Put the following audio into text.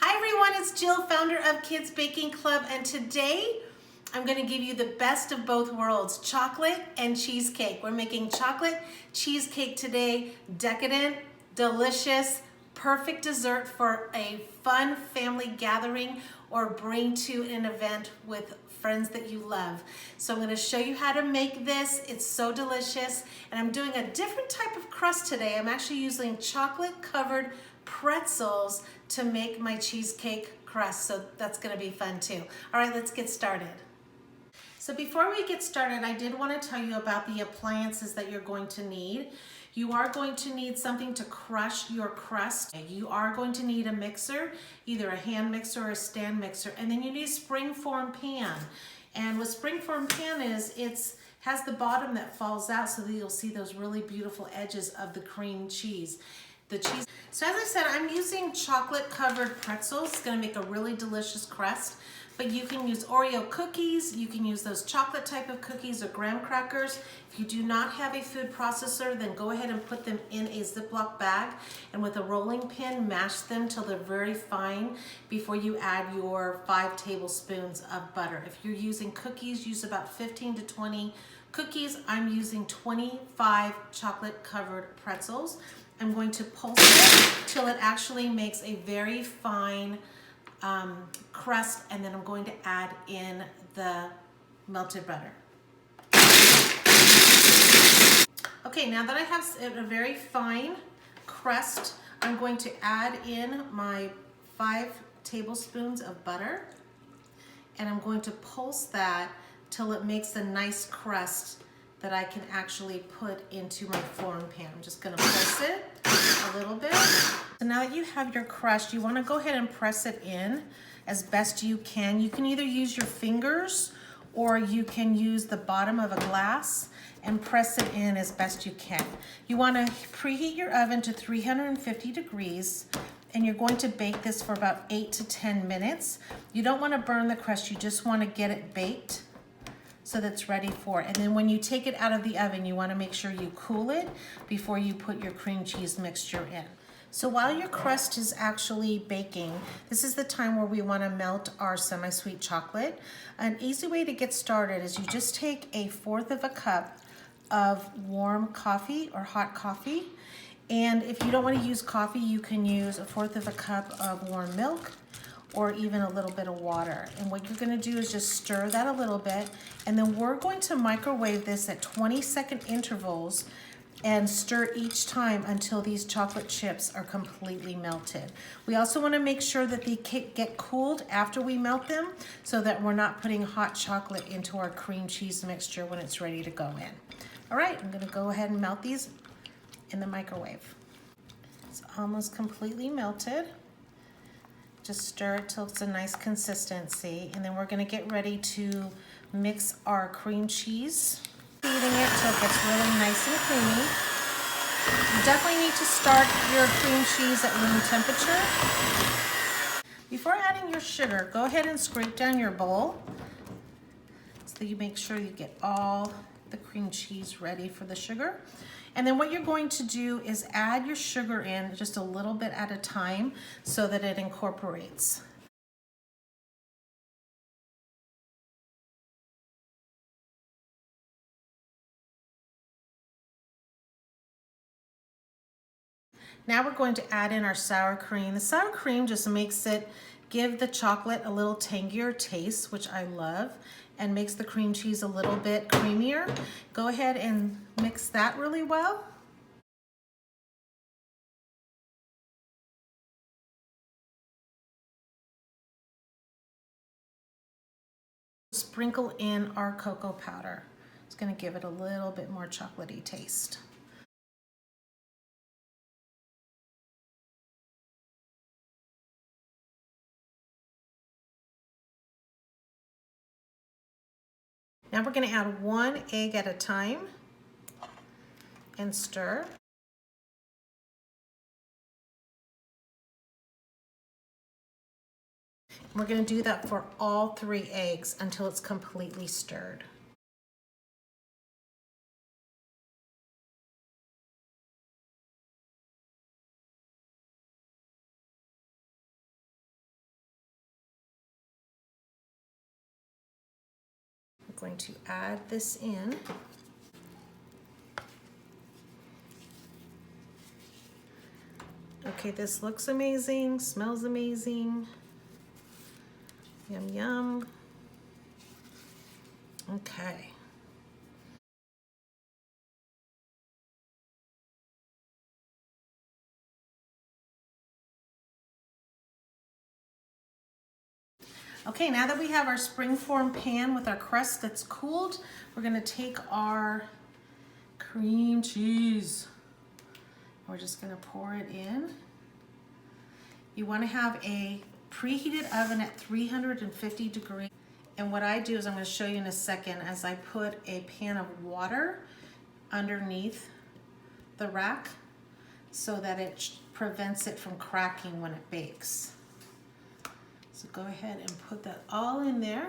Hi everyone, it's Jill, founder of Kids Baking Club, and today I'm going to give you the best of both worlds, chocolate and cheesecake. We're making chocolate cheesecake today, decadent, delicious, perfect dessert for a fun family gathering or bring to an event with friends that you love. So I'm going to show you how to make this. It's so delicious, and I'm doing a different type of crust today. I'm actually using chocolate covered pretzels to make my cheesecake crust, so that's going to be fun too. All right, let's get started. So before we get started, I did want to tell you about the appliances that you're going to need. You are going to need something to crush your crust. You are going to need a mixer, either a hand mixer or a stand mixer, and then you need a springform pan. And what springform pan is, it has the bottom that falls out so that you'll see those really beautiful edges of the cream cheese. So as I said, I'm using chocolate covered pretzels. It's gonna make a really delicious crust, but you can use Oreo cookies, you can use those chocolate type of cookies or graham crackers. If you do not have a food processor, then go ahead and put them in a Ziploc bag, and with a rolling pin, mash them till they're very fine before you add your 5 tablespoons of butter. If you're using cookies, use about 15 to 20 cookies. I'm using 25 chocolate covered pretzels. I'm going to pulse it till it actually makes a very fine crust, and then I'm going to add in the melted butter. Okay, now that I have a very fine crust, I'm going to add in my 5 tablespoons of butter, and I'm going to pulse that till it makes a nice crust that I can actually put into my form pan. I'm just gonna pulse it a little bit. So now that you have your crust, you wanna go ahead and press it in as best you can. You can either use your fingers or you can use the bottom of a glass and press it in as best you can. You wanna preheat your oven to 350 degrees, and you're going to bake this for about 8 to 10 minutes. You don't wanna burn the crust, you just wanna get it baked so that's ready for it. And then when you take it out of the oven, you wanna make sure you cool it before you put your cream cheese mixture in. So while your crust is actually baking, this is the time where we wanna melt our semi-sweet chocolate. An easy way to get started is you just take 1/4 cup of warm coffee or hot coffee. And if you don't wanna use coffee, you can use 1/4 cup of warm milk, or even a little bit of water. And what you're gonna do is just stir that a little bit, and then we're going to microwave this at 20-second intervals and stir each time until these chocolate chips are completely melted. We also wanna make sure that they get cooled after we melt them so that we're not putting hot chocolate into our cream cheese mixture when it's ready to go in. All right, I'm gonna go ahead and melt these in the microwave. It's almost completely melted. Just stir it till it's a nice consistency, and then we're gonna get ready to mix our cream cheese, beating it till it gets really nice and creamy. You definitely need to start your cream cheese at room temperature. Before adding your sugar, go ahead and scrape down your bowl so that you make sure you get all the cream cheese ready for the sugar. And then what you're going to do is add your sugar in just a little bit at a time so that it incorporates. Now we're going to add in our sour cream. The sour cream just makes it give the chocolate a little tangier taste, which I love, and makes the cream cheese a little bit creamier. Go ahead and mix that really well. Sprinkle in our cocoa powder. It's going to give it a little bit more chocolatey taste. Now we're going to add 1 egg at a time and stir. We're going to do that for all 3 eggs until it's completely stirred. going to add this in. Okay, this looks amazing, smells amazing. Yum, yum. Okay. Okay, now that we have our springform pan with our crust that's cooled, we're gonna take our cream cheese. We're just gonna pour it in. You wanna have a preheated oven at 350 degrees. And what I do is I'm gonna show you in a second as I put a pan of water underneath the rack so that it prevents it from cracking when it bakes. So go ahead and put that all in there.